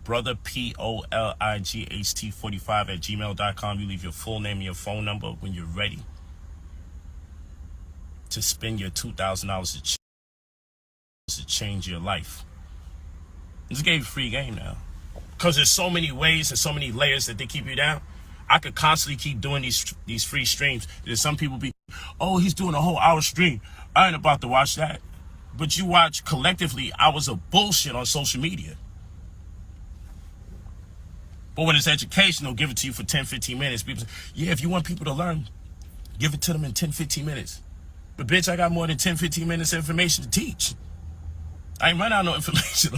Brother POLIGHT45 at gmail.com. You leave your full name and your phone number when you're ready to spend your $2,000 to change your life. Just gave you free game now. Because there's so many ways and so many layers that they keep you down. I could constantly keep doing these free streams. There's some people be, oh, he's doing a whole hour stream. I ain't about to watch that. But you watch collectively hours of bullshit on social media. But when it's educational, give it to you for 10, 15 minutes. People say, yeah, if you want people to learn, give it to them in 10, 15 minutes. But bitch, I got more than 10, 15 minutes of information to teach. I ain't run out no information.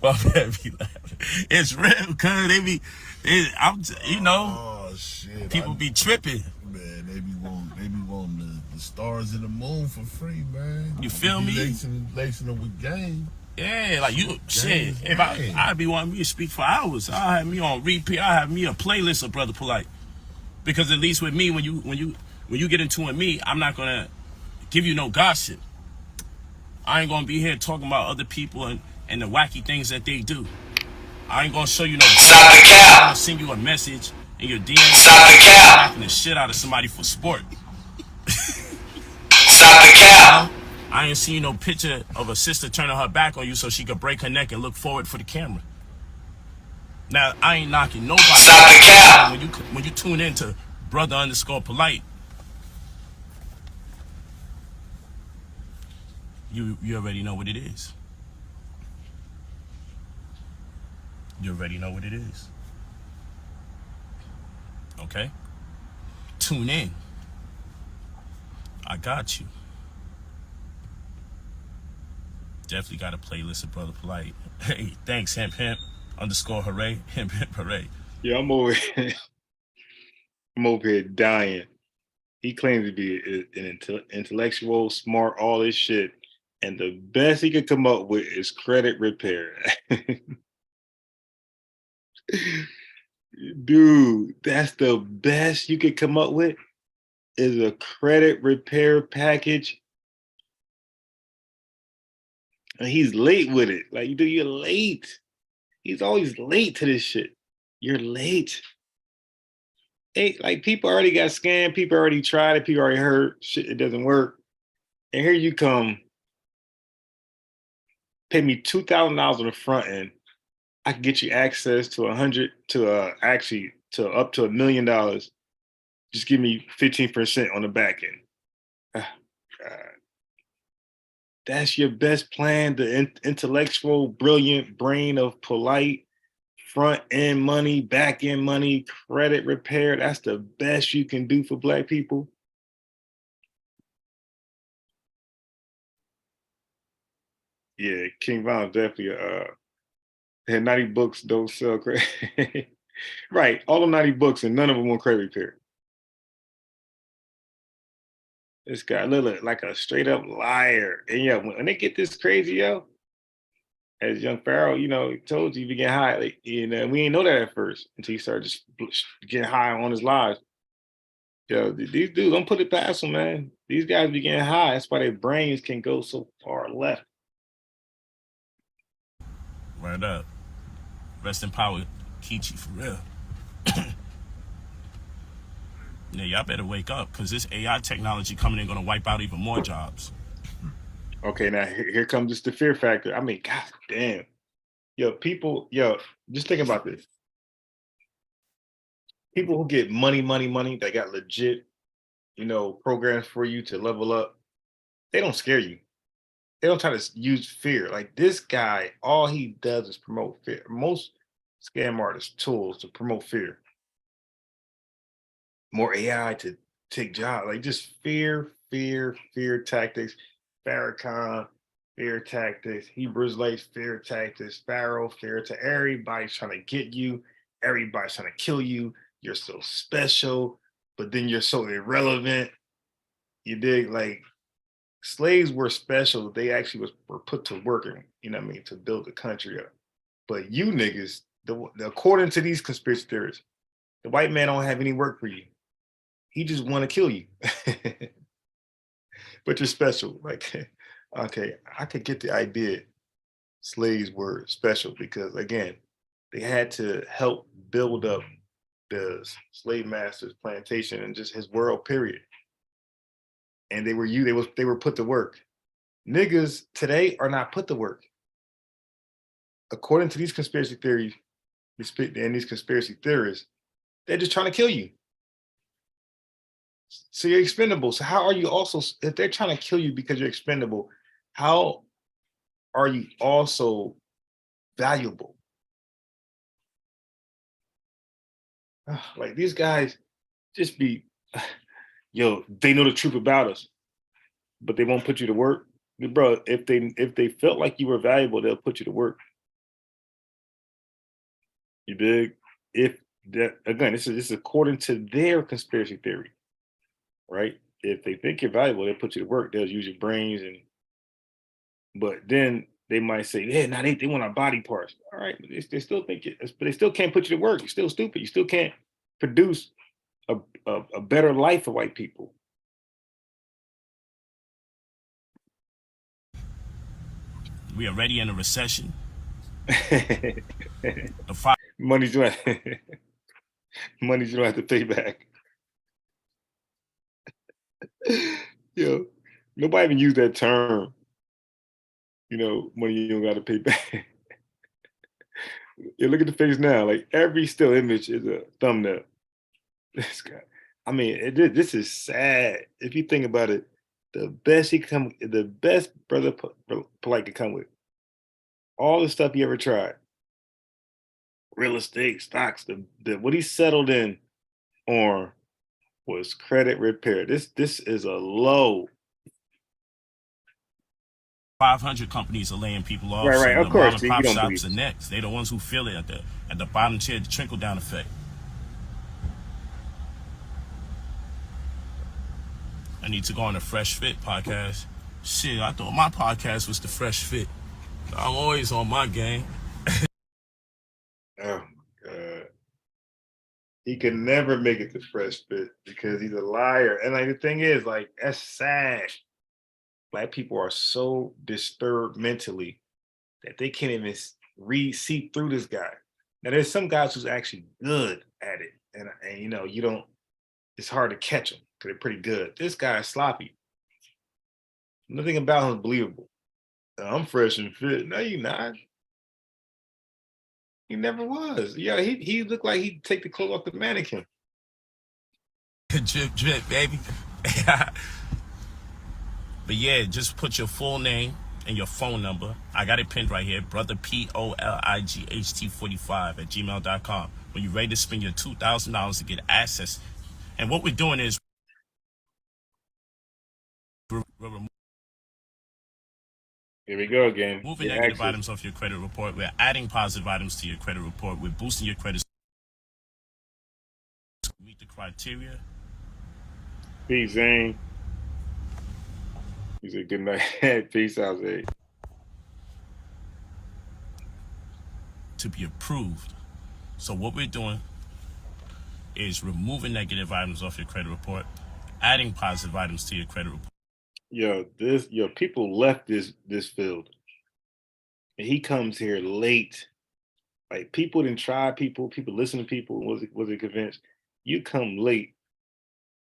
Well, man, be laughing. It's real, cuz Oh shit! people be tripping. Man, they be wanting the stars and the moon for free, man. You feel me? Lacing them with game. Yeah, like you, shit. If Game. I'd be wanting me to speak for hours. I have me on repeat. I have me a playlist of Brother Polite, because at least with me, when you get into it, me, I'm not gonna give you no gossip. I ain't gonna be here talking about other people and the wacky things that they do. I ain't gonna show you no. Stop the cap. I'm gonna send you a message in your DM. Stop the cap. Knocking the shit out of somebody for sport. Stop the cap. I ain't seen no picture of a sister turning her back on you so she could break her neck and look forward for the camera. Now, I ain't knocking nobody. Stop the cap. When you tune into Brother_Polite, you already know what it is. You already know what it is. Okay? Tune in. I got you. Definitely got a playlist of Brother Polite. Hey, thanks, hemp _hooray, hemp hooray. Yeah, I'm over here dying. He claims to be an intellectual, smart, all this shit, and the best he could come up with is credit repair. Dude, that's the best you could come up with, is a credit repair package. And he's late with it. Like, dude, you're late. He's always late to this shit. You're late. Hey, like, people already got scammed. People already tried it. People already heard shit. It doesn't work. And here you come. Pay me $2,000 on the front end. I can get you access to up to $1 million. Just give me 15% on the back end. God. That's your best plan, the intellectual, brilliant brain of Polite, front end money, back end money, credit repair. That's the best you can do for Black people. Yeah, King Von definitely had 90 books, don't sell credit. Right, all the 90 books and none of them on credit repair. This guy look like a straight up liar. And yeah, when they get this crazy, yo, as young Pharaoh, he told you get high. Like, we didn't know that at first until he started just getting high on his lives. Yo, these dudes, don't put it past them, man. These guys be getting high. That's why their brains can go so far left. Right up. Rest in power, Kichi, for real. Yeah, y'all better wake up, because this AI technology coming in gonna wipe out even more jobs. Okay, now here comes just the fear factor. I mean, god damn. Just think about this. People who get money, they got legit, programs for you to level up. They don't scare you. They don't try to use fear. Like, this guy, all he does is promote fear. Most scam artists' tools to promote fear. More AI to take jobs, like just fear tactics. Farrakhan, fear tactics. Hebrews Lace, fear tactics. Pharaoh, fear to everybody's trying to get you. Everybody's trying to kill you. You're so special, but then you're so irrelevant. You dig? Like, slaves were special. They actually were put to work, to build the country up. But you niggas, according to these conspiracy theories, the white man don't have any work for you. He just want to kill you. But you're special. Like, okay, I could get the idea slaves were special because, again, They had to help build up the slave masters plantation and just his world period. And they were put to work. Niggas today are not put to work. According to these conspiracy theories and these conspiracy theorists, they're just trying to kill you. So you're expendable. So how are you also, if they're trying to kill you because you're expendable, how are you also valuable? Like these guys just be, yo, they know the truth about us, but they won't put you to work. Bro, if they felt like you were valuable, they'll put you to work. You dig? If that, again, this is according to their conspiracy theory, right? If they think you're valuable, they'll put you to work. They'll use your brains, but then they might say, yeah, now they want our body parts. All right, but they still think but they still can't put you to work. You're still stupid. You still can't produce a better life for white people. We are already in a recession. Money's you don't have to pay back. Yo, nobody even use that term. You know, money you don't got to pay back. You look at the face now, like every still image is a thumbnail. This guy. I mean, this is sad. If you think about it, the best brother Polite could come with. All the stuff he ever tried. Real estate, stocks, what he settled in on was credit repair. This is a low. 500 companies are laying people off. Right. So Of the course, mom and pop shops are next. They're the ones who feel it at the bottom tier, the trickle down effect. I need to go on the Fresh Fit podcast. Shit, I thought my podcast was the Fresh Fit. I'm always on my game. Oh my God. He could never make it to Fresh Fit because he's a liar. And like the thing is, like, that's sad. Black people are so disturbed mentally that they can't even see through this guy. Now there's some guys who's actually good at it. And you know, it's hard to catch them because they're pretty good. This guy is sloppy. Nothing about him is believable. I'm fresh and fit. No, you're not. He never was. Yeah, he looked like he'd take the clothes off the mannequin. Drip, drip, baby. But yeah, just put your full name and your phone number. I got it pinned right here. Brother POLIGHT45 at gmail.com. When you're ready to spend your $2,000 to get access. And what we're doing is Here we go again. Moving negative items off your credit report. We're adding positive items to your credit report. We're boosting your credit. Meet the criteria. Peace, Zane. He said good night. Peace out, Zane. To be approved. So what we're doing is removing negative items off your credit report, adding positive items to your credit report. People left this field. And he comes here late. Like people didn't try people listen to people, was it convinced? You come late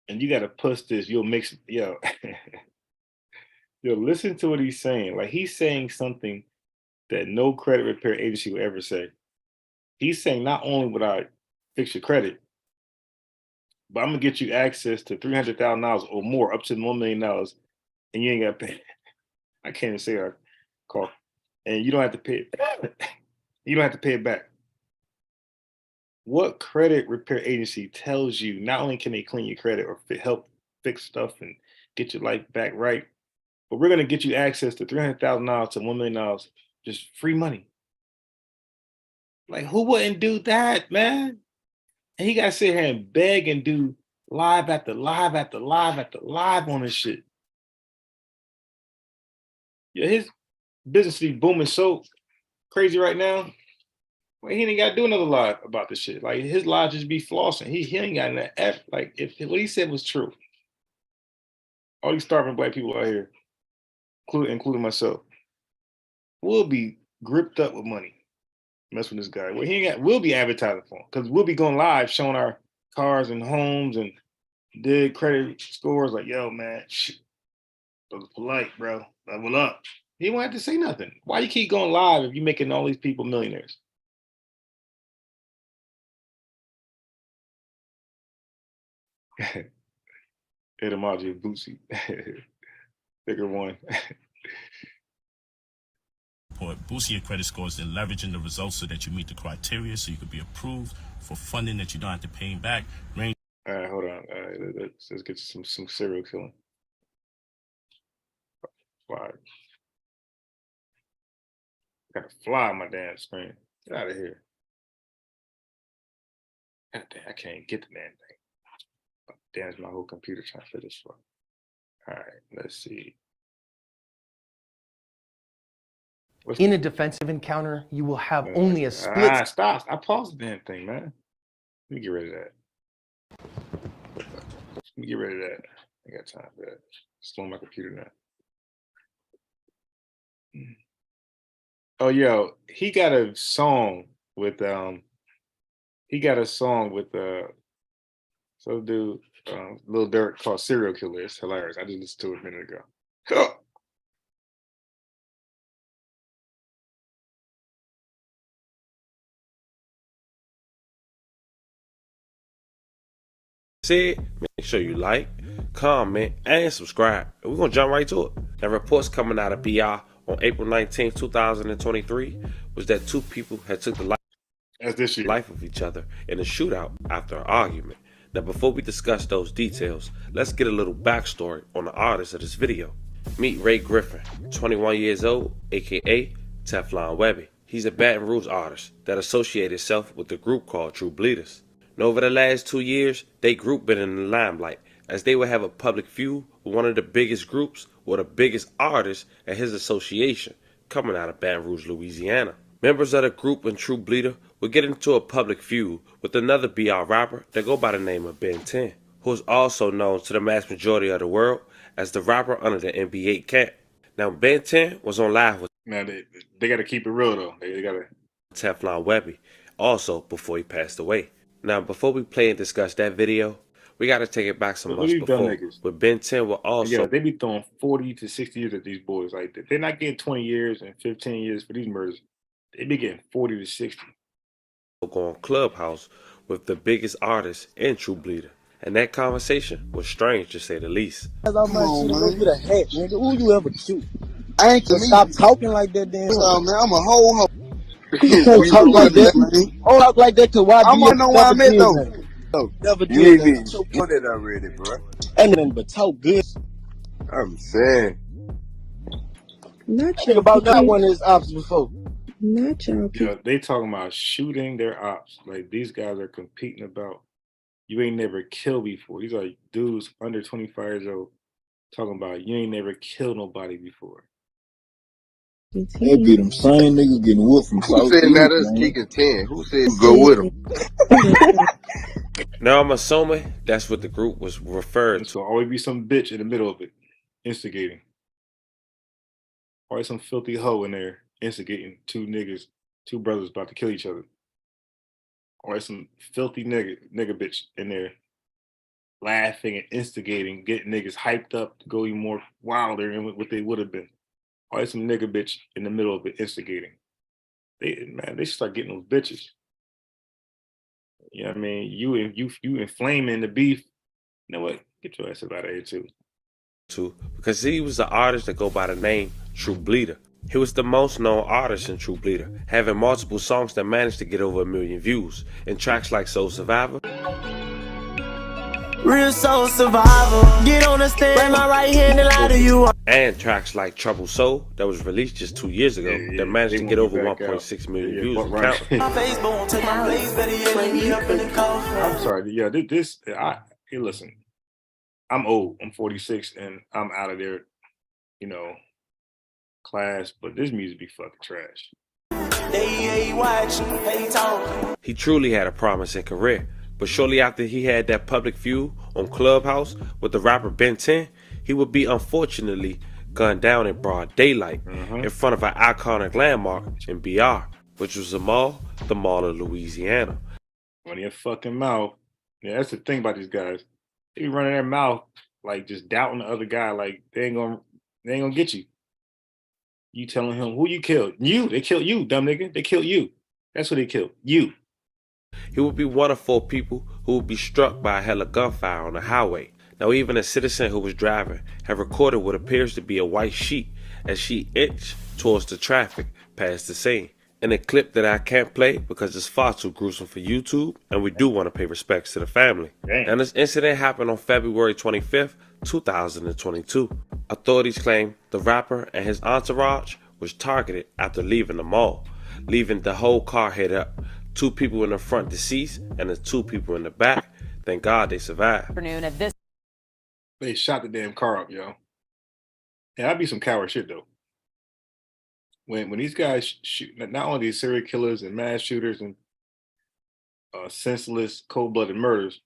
and you gotta push this, you'll mix yo. Yo, listen to what he's saying. Like he's saying something that no credit repair agency would ever say. He's saying not only would I fix your credit, but I'm gonna get you access to $300,000 or more, up to $1 million, and you ain't gotta pay. I can't even say our call, and you don't have to pay it. You don't have to pay it back. What credit repair agency tells you not only can they clean your credit or help fix stuff and get your life back right, but we're gonna get you access to $300,000 to $1 million, just free money. Like who wouldn't do that, man? And he gotta sit here and beg and do live after live after live after live on this shit. Yeah, his business is booming so crazy right now. Well, he ain't got to do another live about this shit. Like his live just be flossing. He ain't got nothing. Like if what he said was true, all these starving black people out here, including myself, will be gripped up with money. Mess with this guy. Well, we'll be advertising for him because we'll be going live showing our cars and homes and did credit scores. Like, yo, man, those polite, bro. Level up. He won't have to say nothing. Why you keep going live if you're making all these people millionaires? Etymology of Boosie. Figure one. Boosting your credit scores and leveraging the results so that you meet the criteria so you could be approved for funding that you don't have to pay back. All right, hold on. All right, let's get some serial killing. Fly. Gotta fly on my damn screen. Get out of here. God damn, I can't get the damn thing. Damn, my whole computer trying to fit this one. All right, let's see. In a defensive encounter, you will have only a split. Stop. I paused the damn thing, man. Let me get rid of that. Let me get rid of that. I got time for that. Slow my computer now. Oh, yo, he got a song with some dude, Lil Durk called Serial Killer. It's hilarious. I just listened to it a minute ago. Make sure you like, comment, and subscribe. And we're going to jump right to it. Now, reports coming out of BR on April 19, 2023 was that two people had took the life of each other in a shootout after an argument. Now, before we discuss those details, let's get a little backstory on the artist of this video. Meet Ray Griffin, 21 years old, aka Teflon Webby. He's a Baton Rouge artist that associated himself with a group called True Bleeders. And over the last 2 years, they group been in the limelight as they would have a public feud with one of the biggest groups or the biggest artists at his association coming out of Baton Rouge, Louisiana. Members of the group and True Bleeder would get into a public feud with another BR rapper that go by the name of Ben 10, who is also known to the mass majority of the world as the rapper under the NBA cap. Now, Ben 10 was on live with Now they got to keep it real though. They got to Teflon Webby also before he passed away. Now, before we play and discuss that video, we got to take it back some months before. But Ben 10 will also... Yeah, they be throwing 40 to 60 years at these boys. Like, they're not getting 20 years and 15 years for these murders. They be getting 40 to 60. Go on Clubhouse with the biggest artist in True Bleeder. And that conversation was strange, to say the least. Come on, man. Go get a hat, nigga. Who you ever shoot? I ain't gonna stop talking like that, damn. Man, I'm a whole hoe. You can't talk like that, man. Talk like that to why? I wanna know why I'm at though. Never did you ain't been doing it already, bro. Ain't nothing but talk good. I'm saying. Not Think about that one of his ops before. Not y'all. Yeah, they talking about shooting their ops. Like, these guys are competing about, you ain't never killed before. These are dudes under 25 years old talking about you ain't never killed nobody before. They be them same niggas getting whooped from Who said let us kick a 10? Who said go with them? Now, I'm assuming that's what the group was referred to. So always be some bitch in the middle of it, instigating. Always some filthy hoe in there, instigating two brothers about to kill each other. Always some filthy nigga bitch in there, laughing and instigating, getting niggas hyped up to go even more wilder than what they would have been. Always some nigga bitch in the middle of it, instigating. They should start getting those bitches. You know what I mean? You inflaming the beef. You know what? Get your ass out of here too. Because he was the artist that go by the name True Bleeder. He was the most known artist in True Bleeder, having multiple songs that managed to get over 1 million views, in tracks like Soul Survivor, Real Soul Survivor, get on the stand, my right hand and lie to you, and tracks like Trouble Soul that was released just 2 years ago that managed to get over 1.6 million views and counting. I'm sorry. Yeah, hey, listen, I'm old. I'm 46 and I'm out of there, class, but this music be fucking trash. He truly had a promising career, but shortly after he had that public feud on Clubhouse with the rapper Ben 10, he would be unfortunately gunned down in broad daylight in front of an iconic landmark in BR. which was the Mall of Louisiana. On your fucking mouth. Yeah, that's the thing about these guys. They be running their mouth like just doubting the other guy, like they ain't gonna get you. You telling him who you killed? You. They killed you, dumb nigga. They killed you. That's what they killed. You. He would be one of 4 people who would be struck by a hell of gunfire on the highway. Now, even a citizen who was driving had recorded what appears to be a white sheet as she inched towards the traffic past the scene. In a clip that I can't play because it's far too gruesome for YouTube, and we do want to pay respects to the family. Damn. And this incident happened on February 25th, 2022. Authorities claim the rapper and his entourage was targeted after leaving the mall, leaving the whole car head up. 2 people in the front deceased and the 2 people in the back. Thank God they survived. Afternoon of this. They shot the damn car up, yo. Yeah, that'd be some coward shit though. When these guys shoot, not only these serial killers and mass shooters and senseless, cold-blooded murders,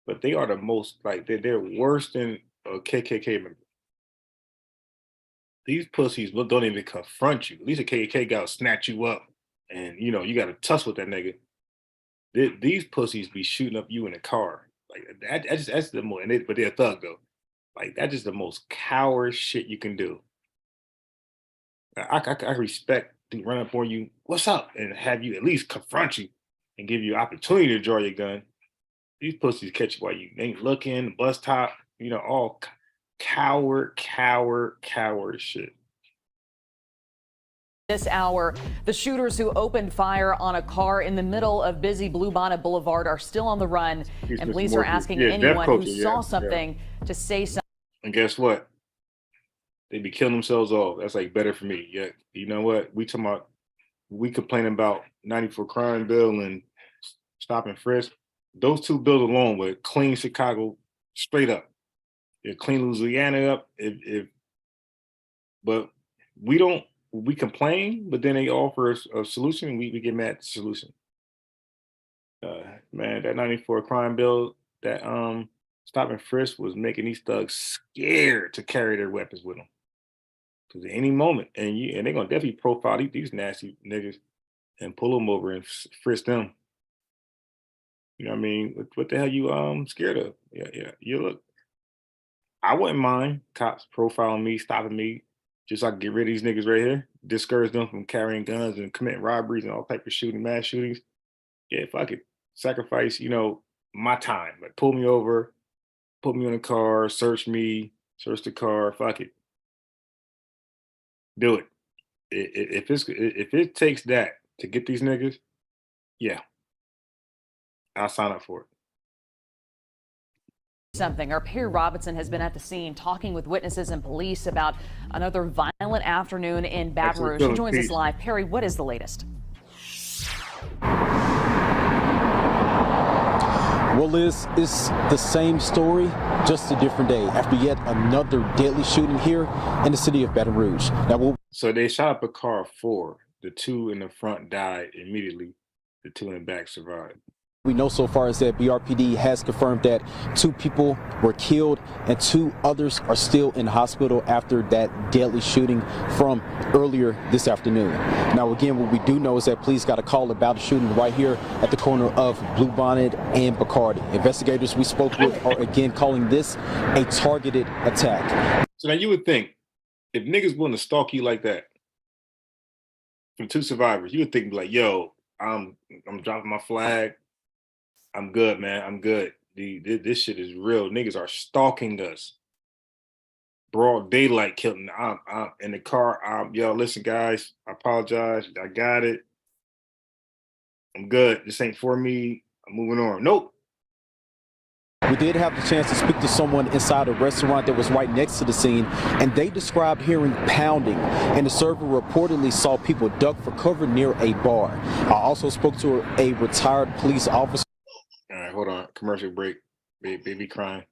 but they are the most, like, they're worse than a KKK member. These pussies don't even confront you. At least a KKK guy will snatch you up and, you know, you got to tussle with that nigga. These pussies be shooting up you in a car. Like, that's the more, but they're a thug though. Like, that's just the most coward shit you can do. I respect to run up on you, what's up, and have you at least confront you and give you opportunity to draw your gun. These pussies catch you while you ain't looking, bus top, you know, all coward shit. This hour, the shooters who opened fire on a car in the middle of busy Bluebonnet Boulevard are still on the run, and police are asking anyone who saw something to say something. And guess what? They be killing themselves off. That's like better for me. Yeah, you know what? We complaining about 94 crime bill and stop and frisk. Those 2 bills alone would clean Chicago straight up. It clean Louisiana up. But we complain, but then they offer us a solution and we get mad at the solution. Man, that 94 crime bill, that stop and frisk was making these thugs scared to carry their weapons with them. Because at any moment, and they're gonna definitely profile these nasty niggas and pull them over and frisk them. You know what I mean? What the hell you scared of? Yeah. You look. I wouldn't mind cops profiling me, stopping me, just so I can get rid of these niggas right here, discourage them from carrying guns and committing robberies and all type of shooting, mass shootings. Yeah, if I could sacrifice, you know, my time, like pull me over, put me in a car, search the car, fuck it. Do it. If it takes that to get these niggas, yeah, I'll sign up for it. Our Perry Robinson has been at the scene talking with witnesses and police about another violent afternoon in Baton Rouge. He joins us live. Perry, what is the latest? Well, Liz, it's the same story, just a different day after yet another deadly shooting here in the city of Baton Rouge. So they shot up a car of 4. The 2 in the front died immediately. The 2 in the back survived. We know so far is that BRPD has confirmed that 2 people were killed and 2 others are still in hospital after that deadly shooting from earlier this afternoon. Now, again, what we do know is that police got a call about a shooting right here at the corner of Bluebonnet and Bacardi. Investigators we spoke with are again calling this a targeted attack. So now you would think if niggas willing to stalk you like that from 2 survivors, you would think like, yo, I'm dropping my flag. I'm good, man. I'm good. This shit is real. Niggas are stalking us. Broad daylight killing. I'm in the car. Yo, listen, guys. I apologize. I got it. I'm good. This ain't for me. I'm moving on. Nope. We did have the chance to speak to someone inside a restaurant that was right next to the scene, and they described hearing pounding, and the server reportedly saw people duck for cover near a bar. I also spoke to a retired police officer. All right, hold on. Commercial break. Baby crying.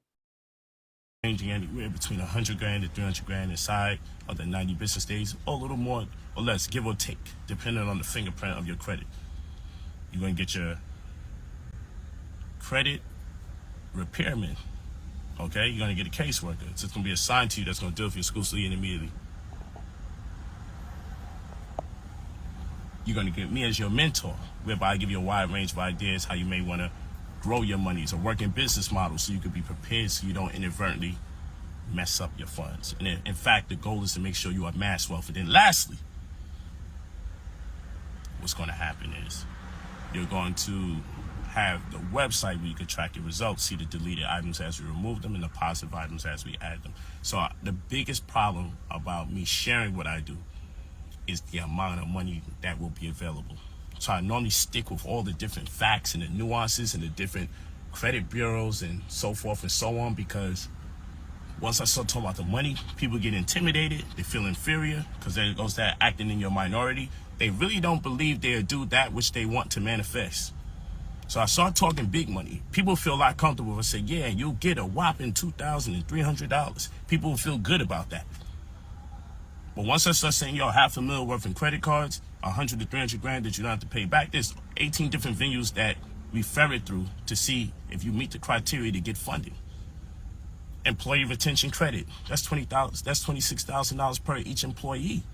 Ranging anywhere between 100 grand to 300 grand inside of the 90 business days, or a little more or less, give or take, depending on the fingerprint of your credit. You're going to get your credit repairman, okay? You're going to get a caseworker. So it's going to be assigned to you that's going to deal with you exclusively and immediately. You're going to get me as your mentor, whereby I give you a wide range of ideas how you may want to grow your monies or work in business models so you can be prepared so you don't inadvertently mess up your funds. And in fact, the goal is to make sure you amass wealth. And then lastly, what's going to happen is you're going to have the website where you can track your results, see the deleted items as we remove them and the positive items as we add them. So the biggest problem about me sharing what I do is the amount of money that will be available. So I normally stick with all the different facts and the nuances and the different credit bureaus and so forth and so on, because once I start talking about the money, people get intimidated, they feel inferior, because there goes that acting in your minority. They really don't believe they'll do that which they want to manifest. So I start talking big money. People feel a lot comfortable and say, yeah, you'll get a whopping $2,300. People will feel good about that. But once I start saying, yo, $500,000 worth in credit cards, 100 to 300 grand that you don't have to pay back, there's 18 different venues that we ferret through to see if you meet the criteria to get funding. Employee retention credit, that's $20,000, that's $26,000 per each employee.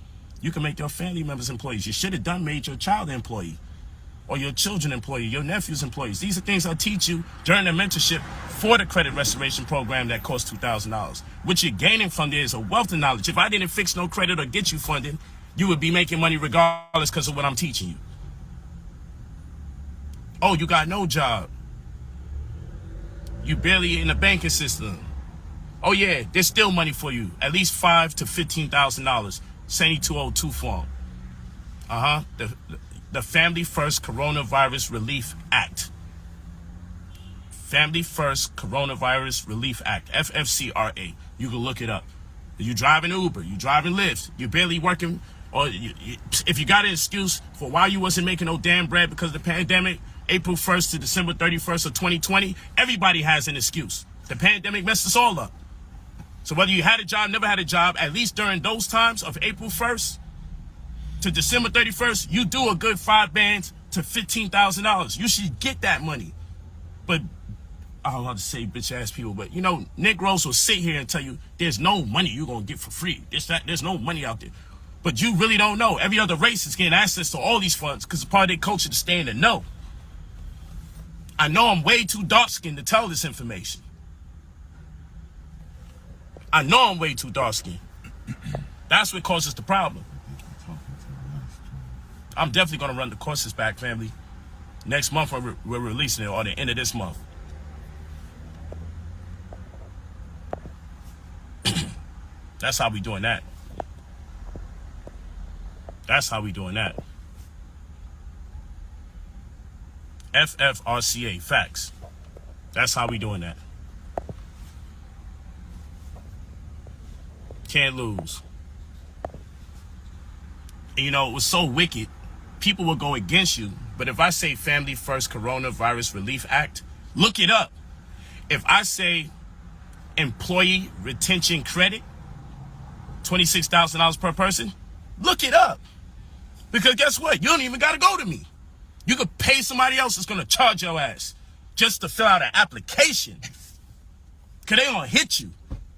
You can make your family members employees. You should have made your child an employee, or your children employee, your nephews employees. These are things I teach you during the mentorship for the credit restoration program that costs $2,000. What you're gaining from there is a wealth of knowledge. If I didn't fix no credit or get you funding, you would be making money regardless because of what I'm teaching you. Oh, you got no job. You barely in the banking system. Oh yeah, there's still money for you. At least $5,000 to $15,000. 7202 form. The Family First Coronavirus Relief Act. Family First Coronavirus Relief Act, FFCRA. You can look it up. You driving Uber, you driving Lyft, you're barely working, or if you got an excuse for why you wasn't making no damn bread because of the pandemic, April 1st to December 31st of 2020, everybody has an excuse. The pandemic messed us all up. So whether you had a job, never had a job, at least during those times of April 1st to December 31st, you do a good 5 bands to $15,000. You should get that money. But I don't want to say bitch ass people, but you know, Negroes will sit here and tell you there's no money you're going to get for free. There's no money out there. But you really don't know. Every other race is getting access to all these funds because it's part of their culture to stay in the know. I know I'm way too dark-skinned to tell this information. I know I'm way too dark-skinned. That's what causes the problem. I'm definitely going to run the courses back, family. Next month, we're releasing it, or the end of this month. That's how we doing that. That's how we doing that. FFRCA, facts. That's how we doing that. Can't lose. And, you know, it was so wicked. People will go against you. But if I say Family First Coronavirus Relief Act, look it up. If I say employee retention credit, $26,000 per person, look it up. Because guess what? You don't even got to go to me. You could pay somebody else that's going to charge your ass just to fill out an application. Because they going to hit you.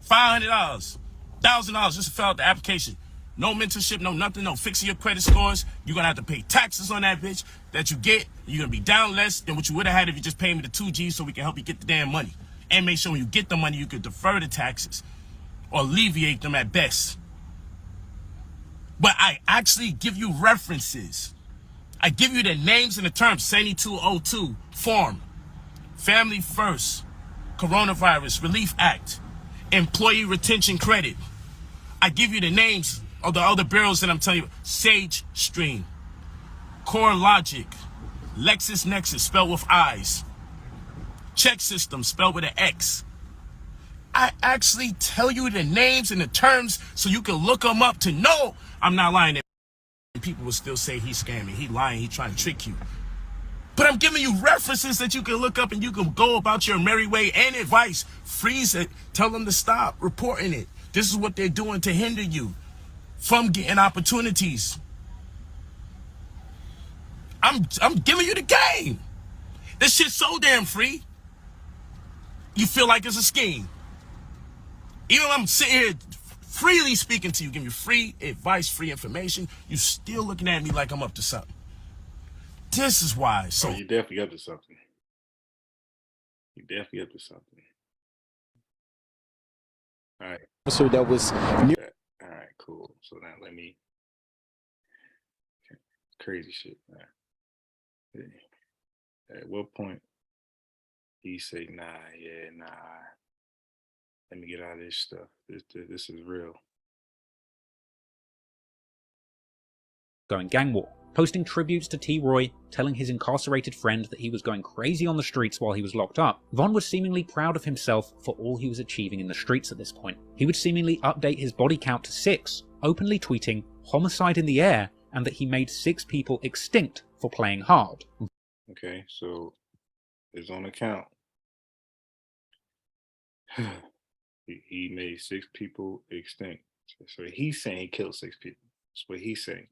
$500, $1,000 just to fill out the application. No mentorship, no nothing, no fixing your credit scores. You're going to have to pay taxes on that bitch that you get. You're going to be down less than what you would have had if you just paid me the 2G so we can help you get the damn money. And make sure when you get the money, you could defer the taxes or alleviate them at best. But I actually give you references. I give you the names and the terms. 7202 form. Family First Coronavirus Relief Act. Employee Retention Credit. I give you the names of the other bureaus that I'm telling you. Sage Stream, CoreLogic, LexisNexis spelled with I's, Check System spelled with an X. I actually tell you the names and the terms so you can look them up to know I'm not lying. And people will still say he's scamming, he lying, he trying to trick you. But I'm giving you references that you can look up and you can go about your merry way and advice. Freeze it, tell them to stop reporting it. This is what they're doing to hinder you from getting opportunities. I'm giving you the game. This shit's so damn free. You feel like it's a scheme. Even when I'm sitting here freely speaking to you, giving you free advice, free information, you still looking at me like I'm up to something. This is why. So you definitely up to something. You definitely up to something. All right. Officer that was near. All right, cool. So now let me. Crazy shit, man. At what point he say, nah, let me get out of this stuff. This is real. Going gang war, posting tributes to T. Roy, telling his incarcerated friend that he was going crazy on the streets while he was locked up. Von was seemingly proud of himself for all he was achieving in the streets at this point. He would seemingly update his body count to 6, openly tweeting homicide in the air and that he made 6 people extinct for playing hard. Okay, so it's on account. He made 6 people extinct. So he's saying he killed 6 people. That's what he's saying.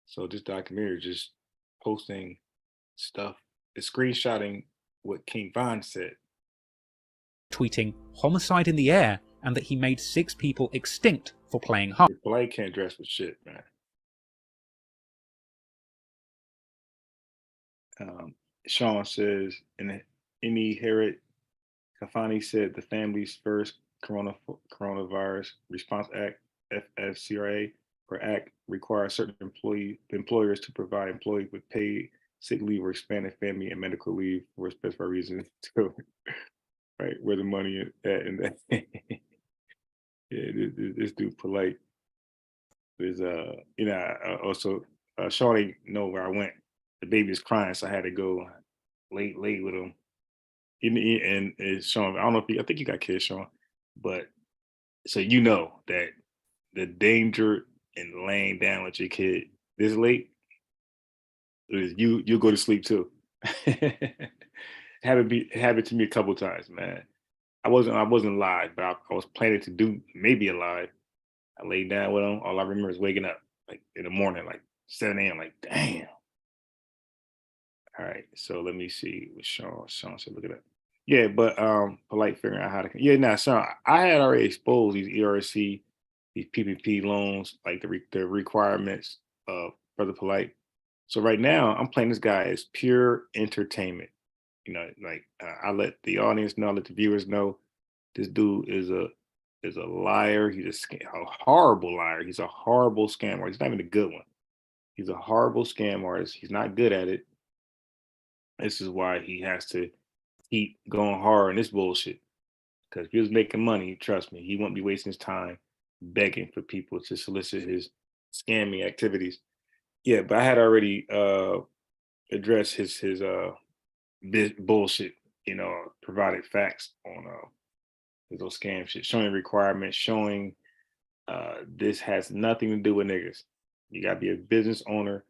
So this documentary is just posting stuff, it's screenshotting what King Von said. Tweeting homicide in the air and that he made 6 people extinct for playing hard. Blake can't dress with shit, man. Sean says, in Emi Herod Kafani said the family's first coronavirus response act, FFCRA, or act requires certain employers to provide employees with paid sick leave or expanded family and medical leave for a specified reason. So, right, where the money is at and that. Yeah, this dude polite. There's also Sean ain't know where I went. The baby is crying, so I had to go late with him. And Sean, I don't know if I think you got kids, Sean, but so you know that the danger in laying down with your kid this late is you go to sleep too. Happened to me a couple times, man. I wasn't live, but I was planning to do maybe a live. I laid down with him. All I remember is waking up like in the morning, like 7 a.m. Like, damn. All right, so let me see what Sean said. Look at that. Yeah, but polite figuring out how to. Yeah, now, Sean, I had already exposed these ERC, these PPP loans, like the requirements for the polite. So right now, I'm playing this guy as pure entertainment. You know, like I let the audience know, I let the viewers know, this dude is a liar. He's a horrible liar. He's a horrible scam artist. He's not even a good one. He's a horrible scam artist. He's not good at it. This is why he has to keep going hard on this bullshit. Because if he was making money, trust me, he wouldn't be wasting his time begging for people to solicit his scamming activities. Yeah, but I had already addressed his bullshit, provided facts on those scam shit, showing requirements, showing this has nothing to do with niggas. You gotta be a business owner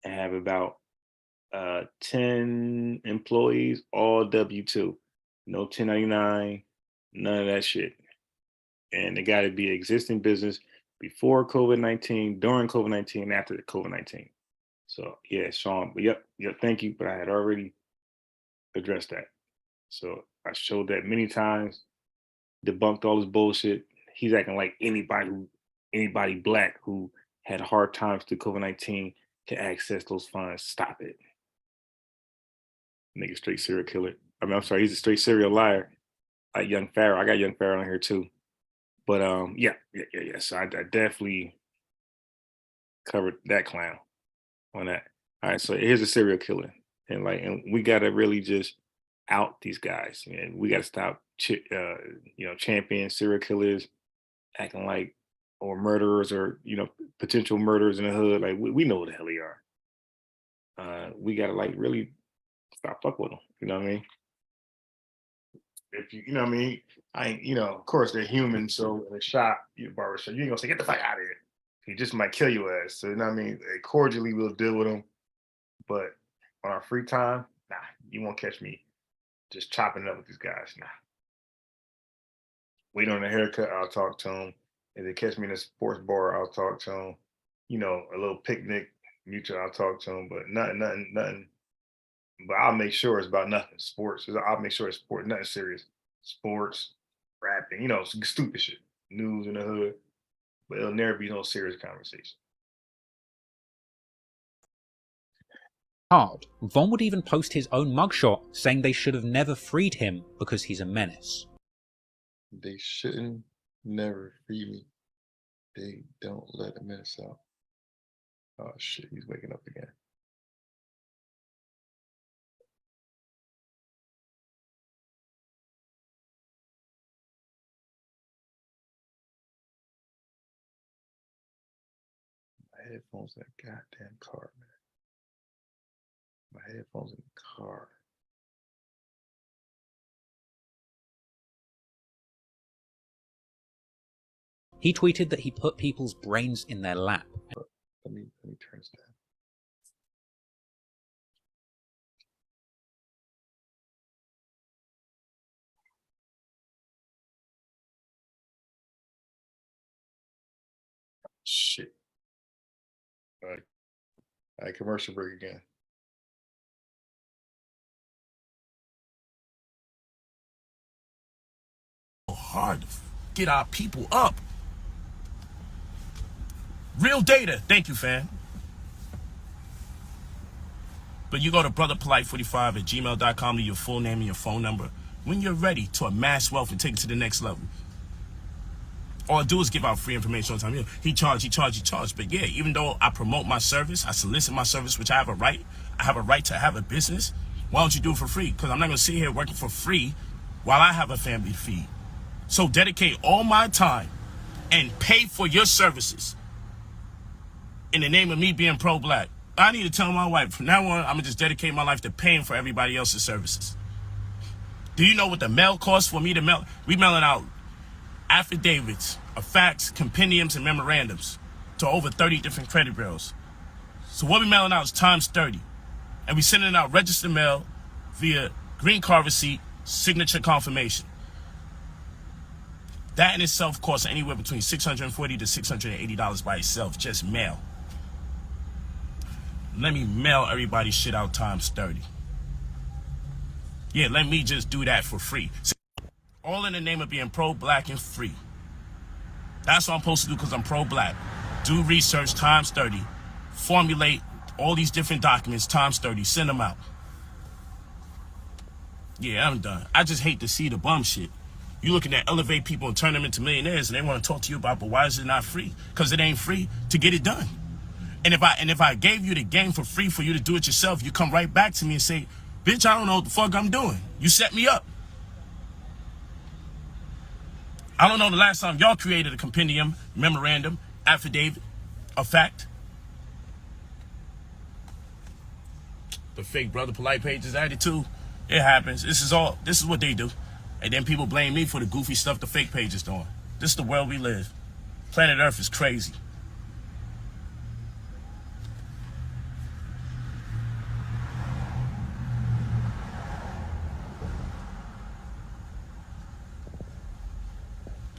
and have about 10 employees, all W-2, no 1099, none of that shit. And they got to be existing business before COVID-19, during COVID-19, after the COVID-19. So yeah, Sean, yep, thank you. But I had already addressed that. So I showed that many times, debunked all this bullshit. He's acting like anybody black who had hard times through COVID-19 can access those funds. Stop it. Nigga, straight serial killer. I'm sorry, he's a straight serial liar. Like Young Pharaoh. I got Young Pharaoh on here too. But yeah. So I definitely covered that clown on that. All right, so here's a serial killer. And we gotta really just out these guys. And we gotta stop champion serial killers acting like, or murderers, or potential murderers in the hood. Like we know what the hell they are. We gotta really stop fuck with them. You know what I mean? If you know what I mean, I ain't, of course they're human. So in a shop, barbershop, you ain't gonna say, get the fuck out of here. He just might kill your ass. So you know what I mean? Cordially we'll deal with them. But on our free time, nah, you won't catch me just chopping it up with these guys. Nah. Wait on a haircut, I'll talk to them. If they catch me in a sports bar, I'll talk to them. A little picnic, mutual, I'll talk to them. But nothing. But I'll make sure it's about nothing. Sports. I'll make sure it's sport, nothing serious. Sports, rapping, some stupid shit. News in the hood. But it'll never be no serious conversation. hard. Von would even post his own mugshot, saying they should have never freed him because he's a menace. They shouldn't never free me. They don't let a menace out. Oh shit, he's waking up again. My headphones in the goddamn car, man. My headphones in the car. He tweeted that he put people's brains in their lap. Let me turn this down. Shit. All right, commercial break again. Hard to get our people up. Real data. Thank you, fam. But you go to brotherpolite45@gmail.com to your full name and your phone number when you're ready to amass wealth and take it to the next level. All I do is give out free information all the time. He charged. But yeah, even though I promote my service, I solicit my service, which I have a right to have a business. Why don't you do it for free? Because I'm not going to sit here working for free while I have a family to feed. So dedicate all my time and pay for your services in the name of me being pro-black. I need to tell my wife, from now on, I'm going to just dedicate my life to paying for everybody else's services. Do you know what the mail costs for me to mail? We mailing out affidavits of facts, compendiums, and memorandums to over 30 different credit bureaus. So what we mailing out is times 30. And we sending out registered mail via green card receipt, signature confirmation. That in itself costs anywhere between $640 to $680 by itself, just mail. Let me mail everybody shit out times 30. Yeah, let me just do that for free. All in the name of being pro-black and free. That's what I'm supposed to do because I'm pro-black. Do research times 30. Formulate all these different documents times 30. Send them out. Yeah, I'm done. I just hate to see the bum shit. You looking at elevate people and turn them into millionaires and they want to talk to you about, but why is it not free? Because it ain't free to get it done. And if I gave you the game for free for you to do it yourself, you come right back to me and say, bitch, I don't know what the fuck I'm doing. You set me up. I don't know the last time y'all created a compendium, memorandum, affidavit, a fact. The fake Brother Polite page is added too. It happens. This is what they do. And then people blame me for the goofy stuff the fake page is doing. This is the world we live. Planet Earth is crazy.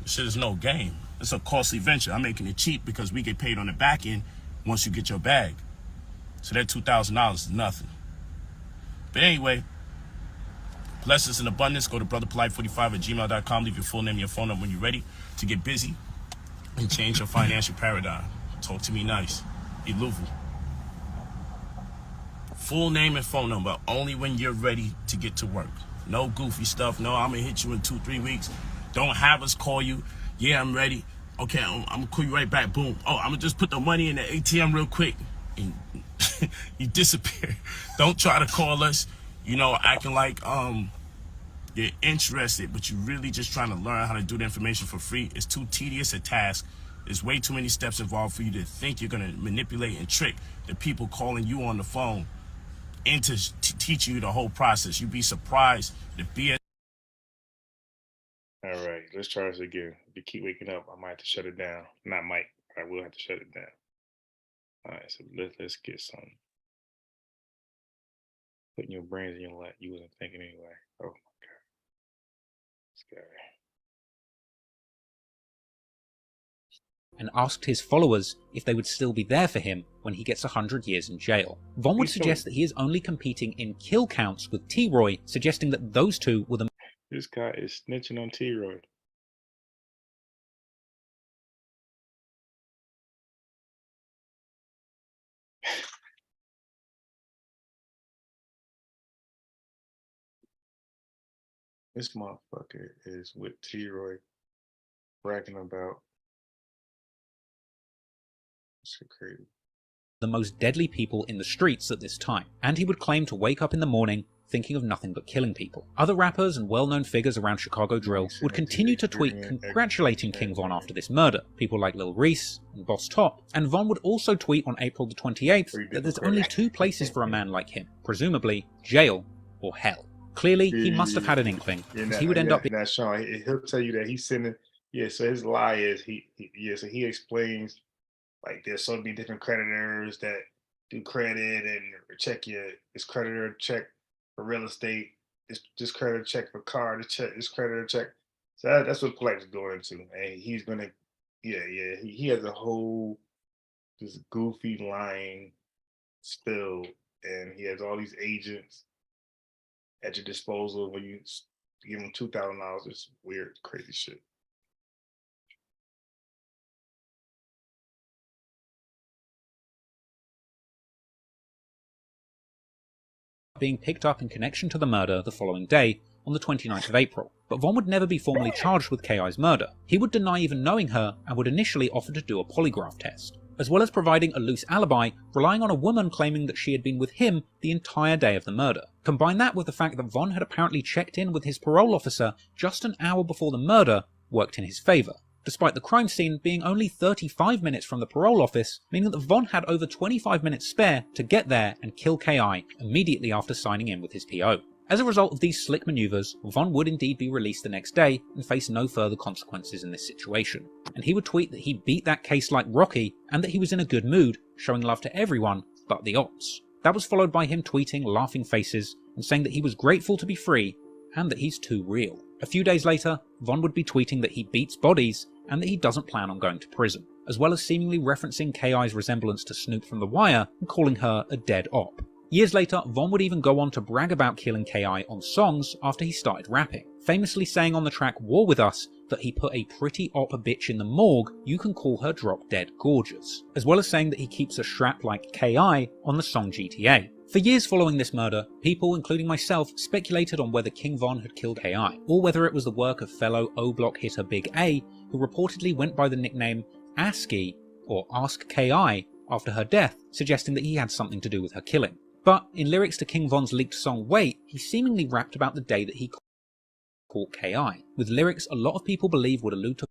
This shit is no game. It's a costly venture. I'm making it cheap because we get paid on the back end once you get your bag. So that $2,000 is nothing. But anyway, blessings in abundance. Go to brotherpolite45@gmail.com. Leave your full name and your phone number when you're ready to get busy and change your financial paradigm. Talk to me nice. Iluvu. Full name and phone number only when you're ready to get to work. No goofy stuff. No, I'm going to hit you in 2-3 weeks. Don't have us call you. Yeah, I'm ready. Okay, I'm going to call you right back. Boom. Oh, I'm going to just put the money in the ATM real quick. And you disappear. Don't try to call us, acting like you're interested, but you're really just trying to learn how to do the information for free. It's too tedious a task. There's way too many steps involved for you to think you're going to manipulate and trick the people calling you on the phone into teaching you the whole process. You'd be surprised the BS. All right, let's try this again. If you keep waking up, I might have to shut it down. Not might. I will have to shut it down. All right, so let's get some. Putting your brains in your lap. You wasn't thinking anyway. Oh my God. This guy. And asked his followers if they would still be there for him when he gets 100 years in jail. Von would suggest that he is only competing in kill counts with T-Roy, suggesting that those two were the... This guy is snitching on T-Roy. This motherfucker is with T-Roy bragging about. It's crazy. The most deadly people in the streets at this time, and he would claim to wake up in the morning thinking of nothing but killing people. Other rappers and well-known figures around Chicago drill would continue to tweet congratulating King Von after this murder, people like Lil Reese and Boss Top, and Von would also tweet on April the 28th that there's only 2 places for a man like him, presumably jail or hell. Clearly, he must have had an inkling, because he would end up being... That's Sean. He'll tell you that he's sending... Yeah, so his lie is, so he explains, like, there's so many different creditors that do credit and check this creditor check for real estate, this creditor check for car, this creditor check. So that's what Plex is going into. And he's going to, he has a whole, this goofy line still, and he has all these agents at your disposal when you give them $2,000. It's weird, crazy shit. being picked up in connection to the murder the following day, on the 29th of April. But Von would never be formally charged with K.I.'s murder. He would deny even knowing her and would initially offer to do a polygraph test, as well as providing a loose alibi, relying on a woman claiming that she had been with him the entire day of the murder. Combine that with the fact that Von had apparently checked in with his parole officer just an hour before the murder worked in his favour, despite the crime scene being only 35 minutes from the parole office, meaning that Von had over 25 minutes spare to get there and kill K.I. immediately after signing in with his PO. As a result of these slick maneuvers, Von would indeed be released the next day and face no further consequences in this situation. And he would tweet that he beat that case like Rocky and that he was in a good mood, showing love to everyone but the ops. That was followed by him tweeting laughing faces and saying that he was grateful to be free and that he's too real. A few days later, Von would be tweeting that he beats bodies and that he doesn't plan on going to prison, as well as seemingly referencing K.I.'s resemblance to Snoop from The Wire and calling her a dead op. Years later, Von would even go on to brag about killing K.I. on songs after he started rapping, famously saying on the track War With Us that he put a pretty op bitch in the morgue, you can call her drop dead gorgeous, as well as saying that he keeps a strap like K.I. on the song GTA. For years following this murder, people, including myself, speculated on whether King Von had killed K.I., or whether it was the work of fellow O-Block hitter Big A, who reportedly went by the nickname ASCII, or Ask K.I., after her death, suggesting that he had something to do with her killing. But in lyrics to King Von's leaked song Wait, he seemingly rapped about the day that he caught K.I., with lyrics a lot of people believe would allude to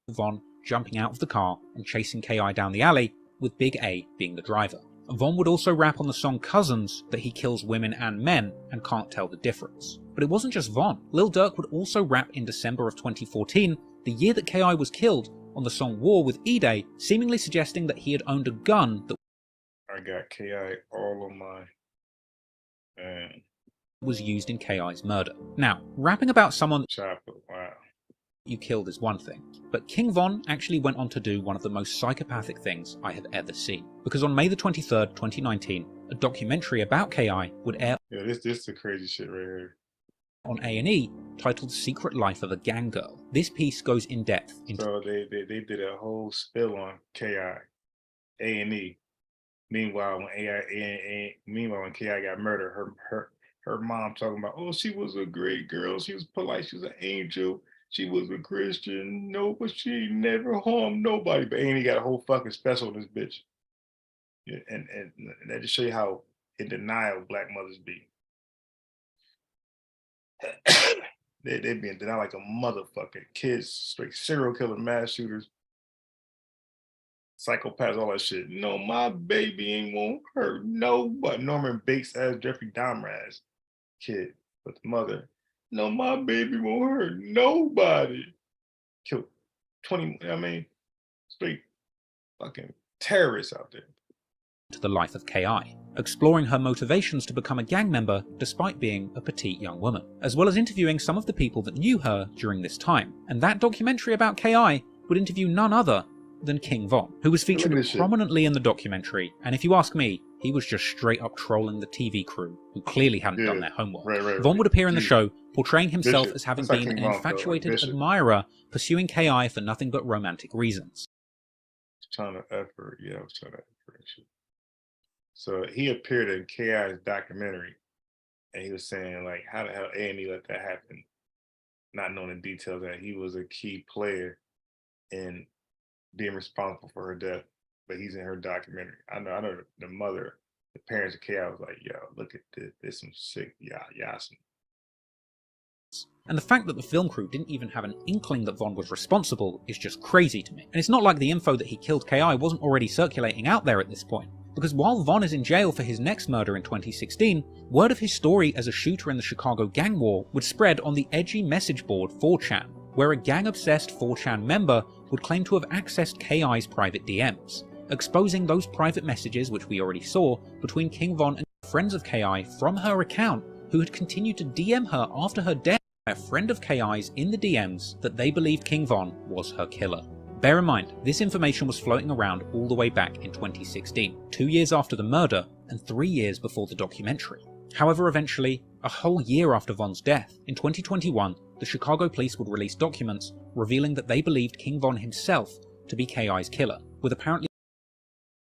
Von jumping out of the car and chasing K.I. down the alley, with Big A being the driver. Von would also rap on the song Cousins that he kills women and men and can't tell the difference. But it wasn't just Von. Lil Durk would also rap in December of 2014, the year that K.I. was killed, on the song War with E-Day, seemingly suggesting that he had owned a gun that I got K.I. all on my was used in K.I.'s murder. Now, rapping about someone chopper, wow, you killed is one thing, but King Von actually went on to do one of the most psychopathic things I have ever seen. Because on May the 23rd, 2019, a documentary about K.I. would air this is the crazy shit right here. On A&E, titled Secret Life of a Gang Girl. This piece goes in depth into... So they did a whole spill on K.I. A&E. Meanwhile, when K.I. got murdered, her mom talking about, oh, she was a great girl, she was polite, she was an angel, she was a Christian, no, but she never harmed nobody. But A&E got a whole fucking special on this bitch. Yeah, and that just show you how in denial black mothers be. they be in denial like a motherfucker. Kids, straight serial killer, mass shooters, psychopaths, all that shit. No, my baby ain't won't hurt nobody. Norman Bates as Jeffrey Dahmer as kid, but the mother, no, my baby won't hurt nobody. Killed 20, straight fucking terrorists out there. To the life of K.I., exploring her motivations to become a gang member despite being a petite young woman, as well as interviewing some of the people that knew her during this time. And that documentary about K.I. would interview none other than King Von, who was featured prominently in the documentary, and if you ask me, he was just straight up trolling the TV crew, who clearly hadn't done their homework. Von would appear in the show, portraying himself as having been an infatuated admirer, pursuing K.I. for nothing but romantic reasons. trying to effort. Yeah, I was trying to effort. So he appeared in KI's documentary, and he was saying like, how the hell A&E let that happen, not knowing the details that he was a key player in being responsible for her death. But he's in her documentary. I know the mother, the parents of KI was like, yo, look at this. There's some sick, some. And the fact that the film crew didn't even have an inkling that Vaughn was responsible is just crazy to me. And it's not like the info that he killed KI wasn't already circulating out there at this point. Because while Vaughn is in jail for his next murder in 2016, word of his story as a shooter in the Chicago gang war would spread on the edgy message board 4chan, where a gang-obsessed 4chan member would claim to have accessed KI's private DMs, exposing those private messages which we already saw between King Von and friends of KI from her account who had continued to DM her after her death. A friend of KI's in the DMs that they believed King Von was her killer. Bear in mind, this information was floating around all the way back in 2016, 2 years after the murder and 3 years before the documentary. However, eventually, a whole year after Von's death, in 2021, the Chicago police would release documents revealing that they believed King Von himself to be KI's killer, with apparently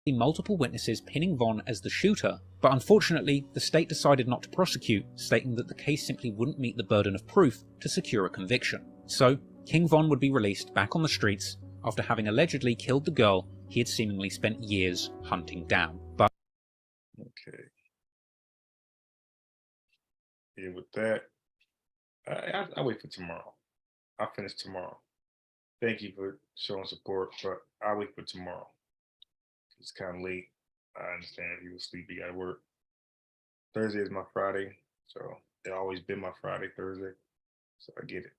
multiple witnesses pinning Von as the shooter, but unfortunately the state decided not to prosecute, stating that the case simply wouldn't meet the burden of proof to secure a conviction. So, King Von would be released back on the streets after having allegedly killed the girl he had seemingly spent years hunting down. But okay. Yeah, with that, I'll wait for tomorrow. I'll finish tomorrow. Thank you for showing support, but I'll wait for tomorrow. It's kind of late. I understand if you were sleepy at work. Thursday is my Friday, so it's always been my Friday, Thursday. So I get it.